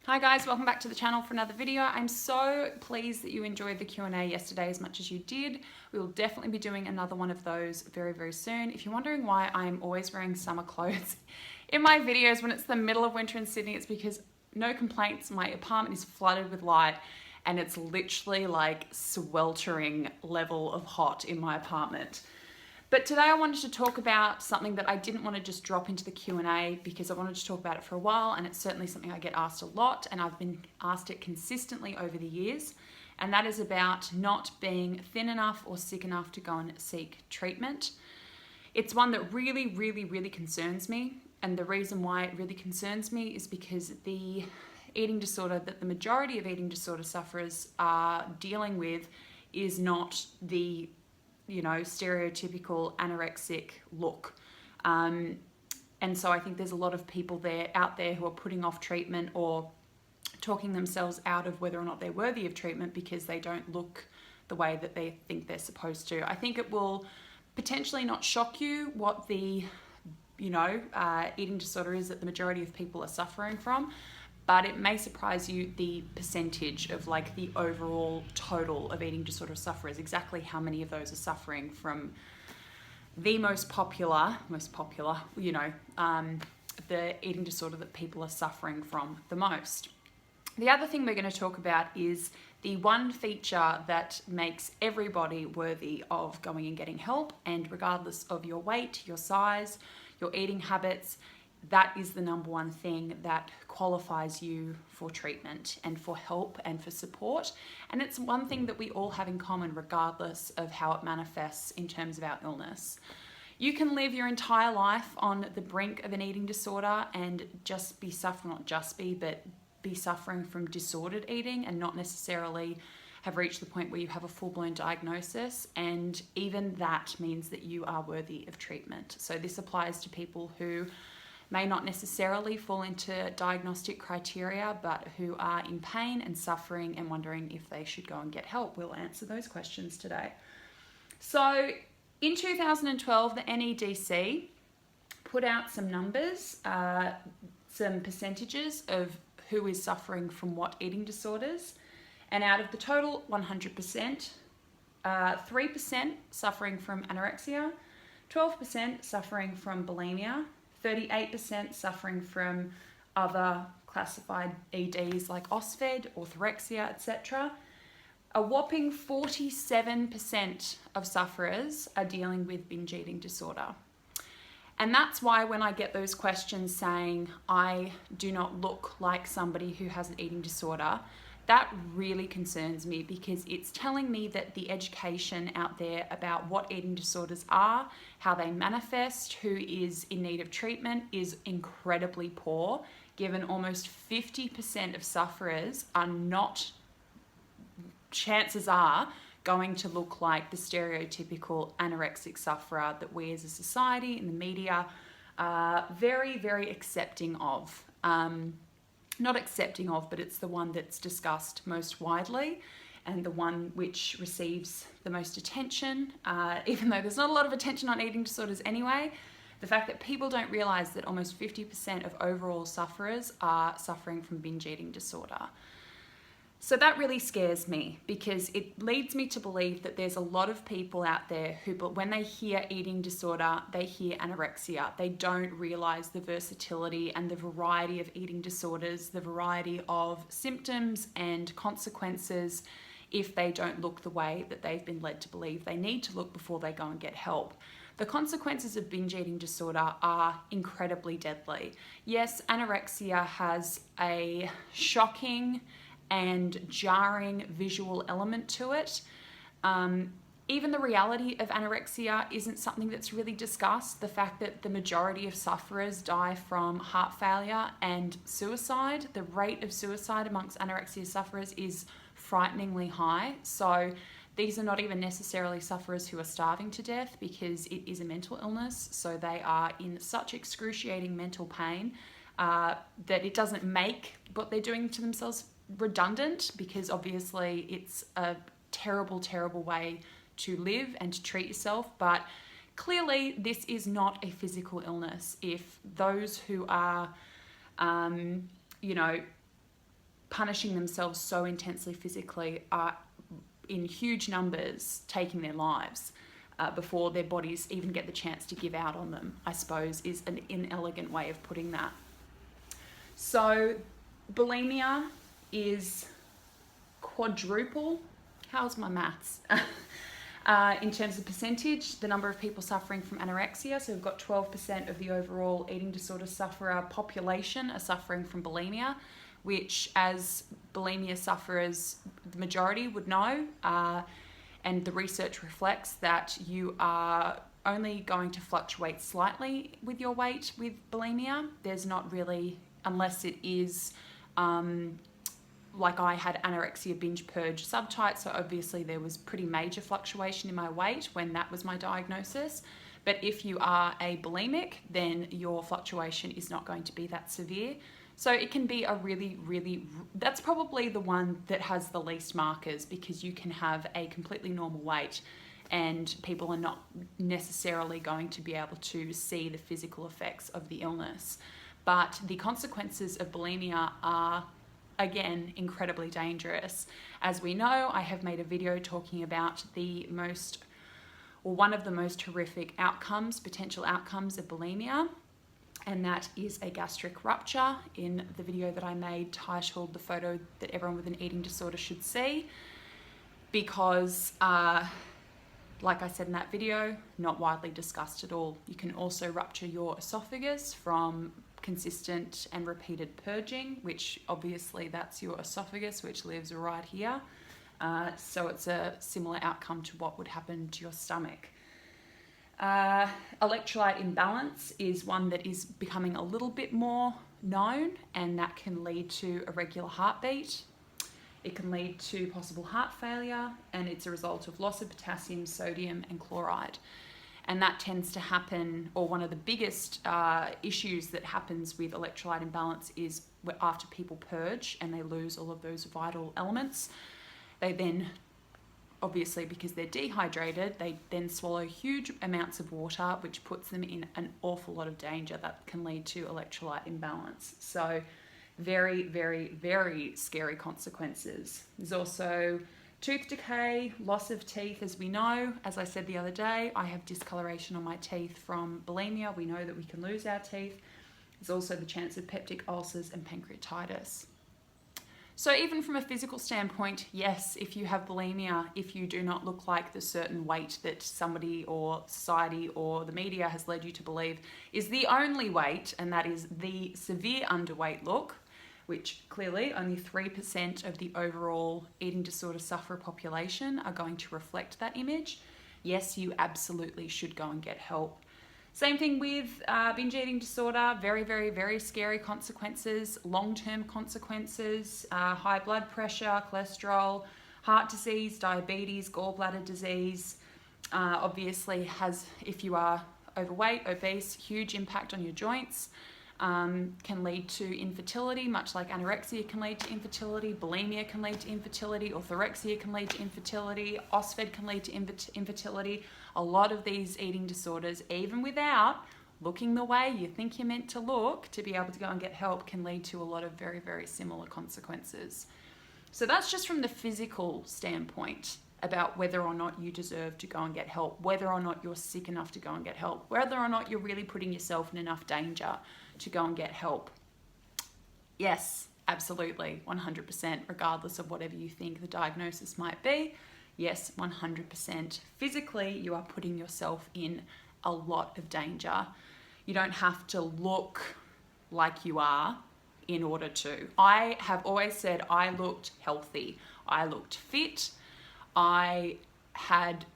Hi guys, welcome back to the channel for another video. I'm so pleased that you enjoyed the Q&A yesterday as much as you did. We will definitely be doing another one of those very, very soon. If you're wondering why I'm always wearing summer clothes in my videos when it's the middle of winter in Sydney, it's because, no complaints, my apartment is flooded with light and it's literally like sweltering level of hot in my apartment. But today I wanted to talk about something that I didn't want to just drop into the Q&A because I wanted to talk about it for a while, and it's certainly something I get asked a lot and I've been asked it consistently over the years, and that is about not being thin enough or sick enough to go and seek treatment. It's one that really, really, really concerns me, and the reason why it really concerns me is because the eating disorder that the majority of eating disorder sufferers are dealing with is not the stereotypical anorexic look. And so I think there's a lot of people out there who are putting off treatment or talking themselves out of whether or not they're worthy of treatment because they don't look the way that they think they're supposed to. I think it will potentially not shock you what the, eating disorder is that the majority of people are suffering from, but it may surprise you the percentage of like the overall total of eating disorder sufferers, exactly how many of those are suffering from the most popular, the eating disorder that people are suffering from the most. The other thing we're going to talk about is the one feature that makes everybody worthy of going and getting help, and regardless of your weight, your size, your eating habits, that is the number one thing that qualifies you for treatment and for help and for support. And it's one thing that we all have in common regardless of how it manifests in terms of our illness. You can live your entire life on the brink of an eating disorder and just be suffering, but be suffering from disordered eating and not necessarily have reached the point where you have a full-blown diagnosis, and even that means that you are worthy of treatment. So this applies to people who may not necessarily fall into diagnostic criteria, but who are in pain and suffering and wondering if they should go and get help. We'll answer those questions today. So in 2012, the NEDC put out some numbers, some percentages of who is suffering from what eating disorders. And out of the total 100%, 3% suffering from anorexia, 12% suffering from bulimia, 38% suffering from other classified EDs like OSFED, orthorexia, etc. A whopping 47% of sufferers are dealing with binge eating disorder. And that's why when I get those questions saying I do not look like somebody who has an eating disorder, that really concerns me, because it's telling me that the education out there about what eating disorders are, how they manifest, who is in need of treatment is incredibly poor, given almost 50% of sufferers are not, chances are, going to look like the stereotypical anorexic sufferer that we as a society and the media are very, very accepting of. Not accepting of, but it's the one that's discussed most widely and the one which receives the most attention, even though there's not a lot of attention on eating disorders anyway. The fact that people don't realize that almost 50% of overall sufferers are suffering from binge eating disorder. So that really scares me, because it leads me to believe that there's a lot of people out there who, but when they hear eating disorder, they hear anorexia. They don't realize the versatility and the variety of eating disorders, the variety of symptoms and consequences if they don't look the way that they've been led to believe they need to look before they go and get help. The consequences of binge eating disorder are incredibly deadly. Yes, anorexia has a shocking and jarring visual element to it. Even the reality of anorexia isn't something that's really discussed. The fact that the majority of sufferers die from heart failure and suicide, the rate of suicide amongst anorexia sufferers is frighteningly high. So these are not even necessarily sufferers who are starving to death, because it is a mental illness. So they are in such excruciating mental pain that it doesn't make what they're doing to themselves redundant, because obviously it's a terrible, terrible way to live and to treat yourself. But clearly this is not a physical illness. If those who are, punishing themselves so intensely physically are in huge numbers taking their lives before their bodies even get the chance to give out on them, I suppose, is an inelegant way of putting that. So bulimia is quadruple, how's my maths? In terms of percentage, the number of people suffering from anorexia. So we've got 12% of the overall eating disorder sufferer population are suffering from bulimia, which, as bulimia sufferers, the majority would know. And the research reflects that you are only going to fluctuate slightly with your weight with bulimia. There's not really, unless it is like I had anorexia binge purge subtype, so obviously there was pretty major fluctuation in my weight when that was my diagnosis. But if you are a bulimic, then your fluctuation is not going to be that severe. So it can be a really, that's probably the one that has the least markers, because you can have a completely normal weight and people are not necessarily going to be able to see the physical effects of the illness. But the consequences of bulimia are, again, incredibly dangerous. As we know, I have made a video talking about one of the most horrific outcomes, potential outcomes of bulimia, and that is a gastric rupture, in the video that I made titled "The Photo That Everyone with an Eating Disorder Should See," because like I said in that video, not widely discussed at all. You can also rupture your esophagus from consistent and repeated purging, which obviously that's your esophagus, which lives right here. So it's a similar outcome to what would happen to your stomach. Electrolyte imbalance is one that is becoming a little bit more known, and that can lead to irregular heartbeat. It can lead to possible heart failure, and it's a result of loss of potassium, sodium, and chloride. And that tends to happen, or one of the biggest issues that happens with electrolyte imbalance is after people purge and they lose all of those vital elements. They then, obviously because they're dehydrated, they then swallow huge amounts of water, which puts them in an awful lot of danger that can lead to electrolyte imbalance. So very scary consequences. There's also tooth decay, loss of teeth, as we know. As I said the other day, I have discoloration on my teeth from bulimia. We know that we can lose our teeth. There's also the chance of peptic ulcers and pancreatitis. So even from a physical standpoint, yes, if you have bulimia, if you do not look like the certain weight that somebody or society or the media has led you to believe is the only weight, and that is the severe underweight look, which clearly only 3% of the overall eating disorder sufferer population are going to reflect that image, yes, you absolutely should go and get help. Same thing with binge eating disorder, very scary consequences, long-term consequences, high blood pressure, cholesterol, heart disease, diabetes, gallbladder disease. Obviously has, if you are overweight, obese, huge impact on your joints. Can lead to infertility, much like anorexia can lead to infertility, bulimia can lead to infertility, orthorexia can lead to infertility, OSFED can lead to infertility. A lot of these eating disorders, even without looking the way you think you're meant to look to be able to go and get help, can lead to a lot of very similar consequences. So that's just from the physical standpoint about whether or not you deserve to go and get help, whether or not you're sick enough to go and get help, whether or not you're really putting yourself in enough danger to go and get help. Yes, absolutely, 100%, regardless of whatever you think the diagnosis might be. Yes, 100%. Physically, you are putting yourself in a lot of danger. You don't have to look like you are in order to. I have always said I looked healthy. I looked fit. I had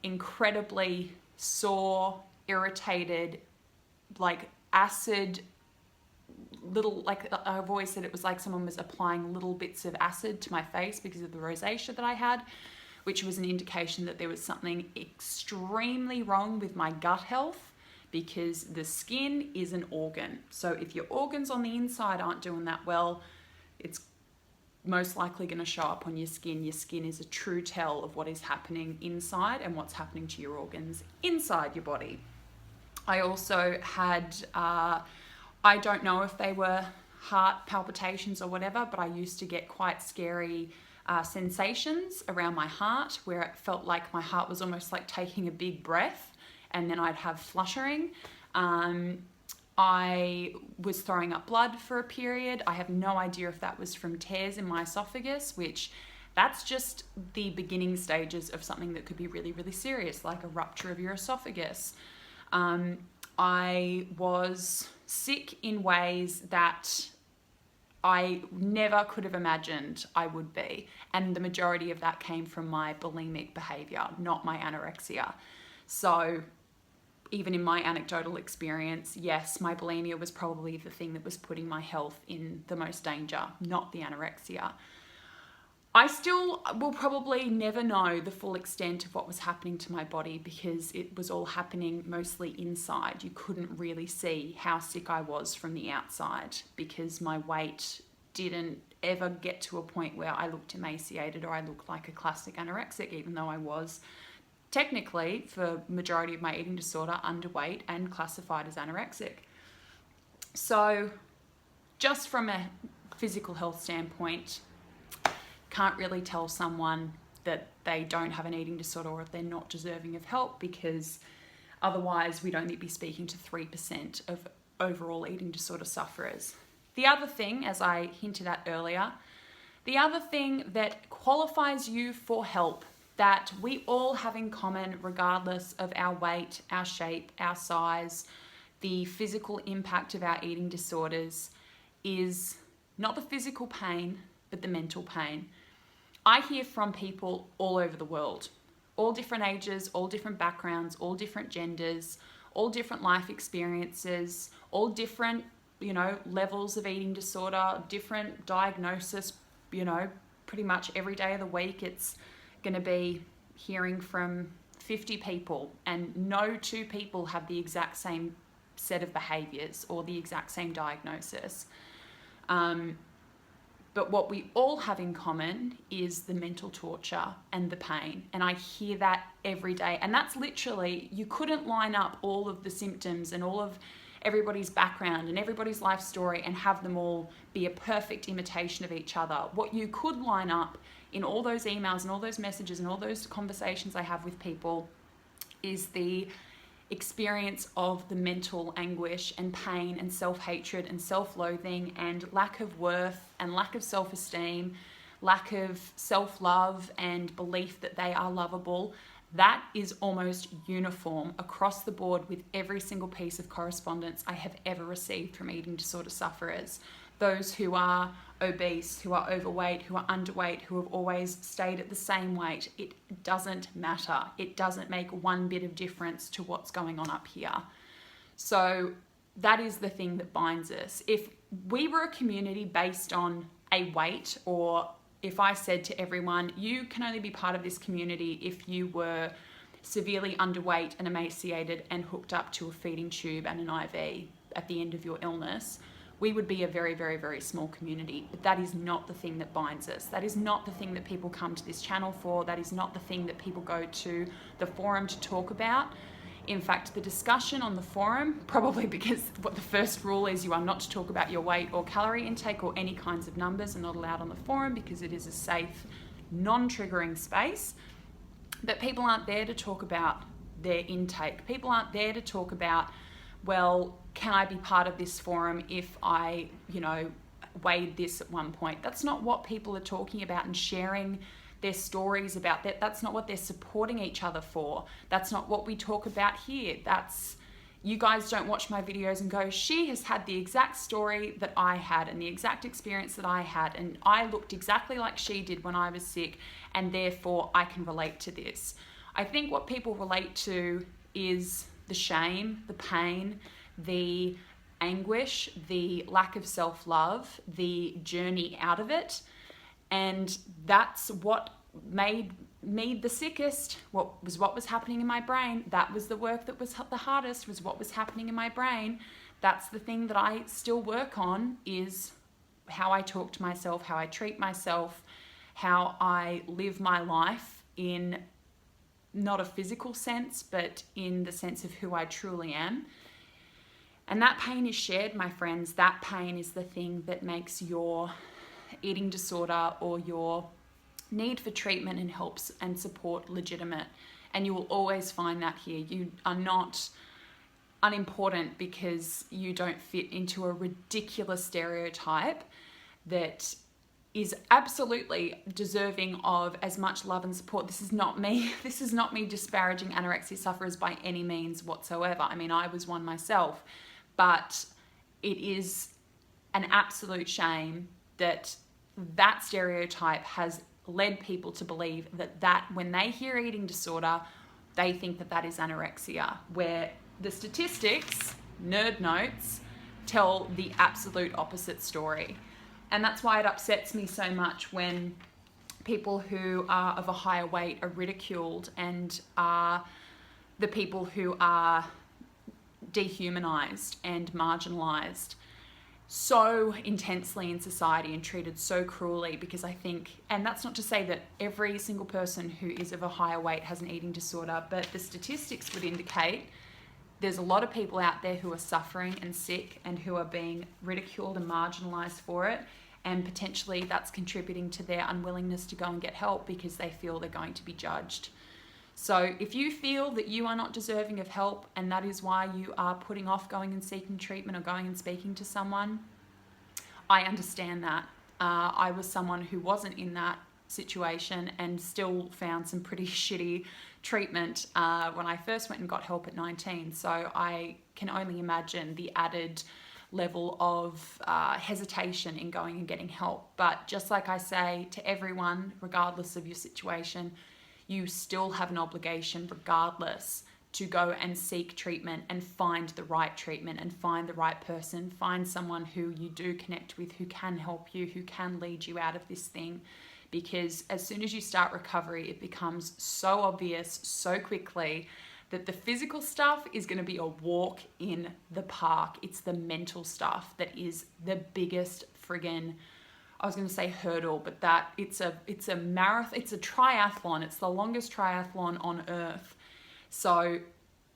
incredibly sore, irritated, like acid, I've always said it was like someone was applying little bits of acid to my face because of the rosacea that I had, which was an indication that there was something extremely wrong with my gut health, because the skin is an organ. So if your organs on the inside aren't doing that well, it's most likely going to show up on your skin. Your skin is a true tell of what is happening inside and what's happening to your organs inside your body. I also had, I don't know if they were heart palpitations or whatever, but I used to get quite scary sensations around my heart where it felt like my heart was almost like taking a big breath, and then I'd have fluttering. I was throwing up blood for a period. I have no idea if that was from tears in my esophagus, which that's just the beginning stages of something that could be really, really serious, like a rupture of your esophagus. I was sick in ways that I never could have imagined I would be. And the majority of that came from my bulimic behavior, not my anorexia. So even in my anecdotal experience, yes, my bulimia was probably the thing that was putting my health in the most danger, not the anorexia. I still will probably never know the full extent of what was happening to my body because it was all happening mostly inside. You couldn't really see how sick I was from the outside because my weight didn't ever get to a point where I looked emaciated or I looked like a classic anorexic, even though I was technically, for majority of my eating disorder, underweight and classified as anorexic. So just from a physical health standpoint, can't really tell someone that they don't have an eating disorder or if they're not deserving of help, because otherwise we'd only be speaking to 3% of overall eating disorder sufferers. The other thing, as I hinted at earlier, the other thing that qualifies you for help that we all have in common, regardless of our weight, our shape, our size, the physical impact of our eating disorders, is not the physical pain, but the mental pain. I hear from people all over the world, all different ages, all different backgrounds, all different genders, all different life experiences, all different, levels of eating disorder, different diagnosis, pretty much every day of the week. It's going to be hearing from 50 people, and no two people have the exact same set of behaviors or the exact same diagnosis. But what we all have in common is the mental torture and the pain. And I hear that every day. And that's literally, you couldn't line up all of the symptoms and all of everybody's background and everybody's life story and have them all be a perfect imitation of each other. What you could line up in all those emails and all those messages and all those conversations I have with people is the experience of the mental anguish and pain and self-hatred and self-loathing and lack of worth and lack of self-esteem, lack of self-love and belief that they are lovable. That is almost uniform across the board with every single piece of correspondence I have ever received from eating disorder sufferers. Those who are obese, who are overweight, who are underweight, who have always stayed at the same weight. It doesn't matter. It doesn't make one bit of difference to what's going on up here. So that is the thing that binds us. If we were a community based on a weight, or if I said to everyone, you can only be part of this community if you were severely underweight and emaciated and hooked up to a feeding tube and an IV at the end of your illness, we would be a very, very, very small community. But that is not the thing that binds us. That is not the thing that people come to this channel for. That is not the thing that people go to the forum to talk about. In fact, the discussion on the forum, probably because what the first rule is, you are not to talk about your weight or calorie intake or any kinds of numbers, are not allowed on the forum because it is a safe, non-triggering space. But people aren't there to talk about their intake. People aren't there to talk about, well, can I be part of this forum if I, weighed this at one point? That's not what people are talking about and sharing their stories about. That's not what they're supporting each other for. That's not what we talk about here. You guys don't watch my videos and go, she has had the exact story that I had and the exact experience that I had, and I looked exactly like she did when I was sick, and therefore I can relate to this. I think what people relate to is the shame, the pain, the anguish, the lack of self-love, the journey out of it. And that's what made me the sickest. What was happening in my brain. That was the work that was the hardest, was what was happening in my brain. That's the thing that I still work on, is how I talk to myself, how I treat myself, how I live my life in not a physical sense, but in the sense of who I truly am. And that pain is shared, my friends. That pain is the thing that makes your eating disorder or your need for treatment and helps and support legitimate. And you will always find that here. You are not unimportant because you don't fit into a ridiculous stereotype that is absolutely deserving of as much love and support. This is not me. This is not me disparaging anorexia sufferers by any means whatsoever. I mean, I was one myself, but it is an absolute shame that that stereotype has led people to believe that when they hear eating disorder, they think that that is anorexia, where the statistics, nerd notes, tell the absolute opposite story. And that's why it upsets me so much when people who are of a higher weight are ridiculed and are the people who are dehumanized and marginalized so intensely in society and treated so cruelly. Because I think, and that's not to say that every single person who is of a higher weight has an eating disorder, but the statistics would indicate there's a lot of people out there who are suffering and sick and who are being ridiculed and marginalized for it. And potentially that's contributing to their unwillingness to go and get help because they feel they're going to be judged. So if you feel that you are not deserving of help and that is why you are putting off going and seeking treatment or going and speaking to someone, I understand that. I was someone who wasn't in that situation and still found some pretty shitty treatment when I first went and got help at 19. So I can only imagine the added level of hesitation in going and getting help. But just like I say to everyone, regardless of your situation, you still have an obligation regardless to go and seek treatment and find the right treatment and find the right person, find someone who you do connect with, who can help you, who can lead you out of this thing. Because as soon as you start recovery, it becomes so obvious so quickly that the physical stuff is going to be a walk in the park. It's the mental stuff that is the biggest friggin', I was going to say hurdle, but that it's a marathon, it's a triathlon. It's the longest triathlon on earth. So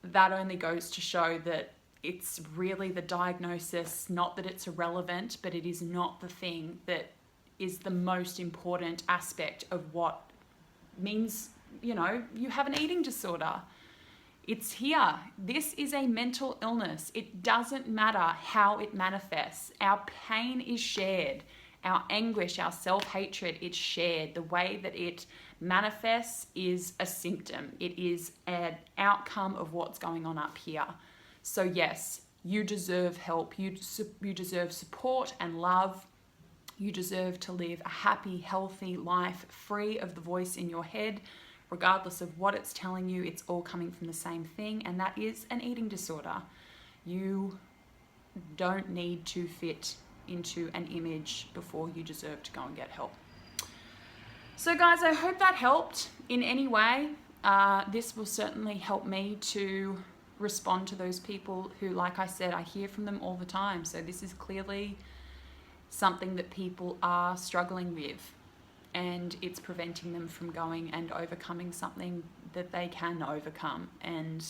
that only goes to show that it's really the diagnosis, not that it's irrelevant, but it is not the thing that is the most important aspect of what means, you know, you have an eating disorder. It's here. This is a mental illness. It doesn't matter how it manifests. Our pain is shared. Our anguish, our self-hatred, it's shared. The way that it manifests is a symptom. It is an outcome of what's going on up here. So yes, you deserve help. You deserve support and love. You deserve to live a happy, healthy life free of the voice in your head. Regardless of what it's telling you, it's all coming from the same thing, and that is an eating disorder. You don't need to fit into an image before you deserve to go and get help. So guys, I hope that helped in any way. This will certainly help me to respond to those people who, like I said, I hear from them all the time. So this is clearly something that people are struggling with, and it's preventing them from going and overcoming something that they can overcome. And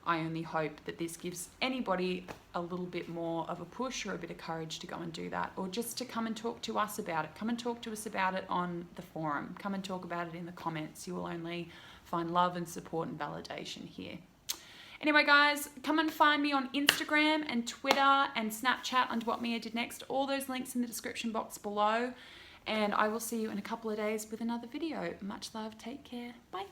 I only hope that this gives anybody a little bit more of a push or a bit of courage to go and do that, or just to come and talk to us about it. Come and talk to us about it on the forum. Come and talk about it in the comments. You will only find love and support and validation here. Anyway, guys, come and find me on Instagram and Twitter and Snapchat under What Mia Did Next. All those links in the description box below. And I will see you in a couple of days with another video. Much love. Take care. Bye.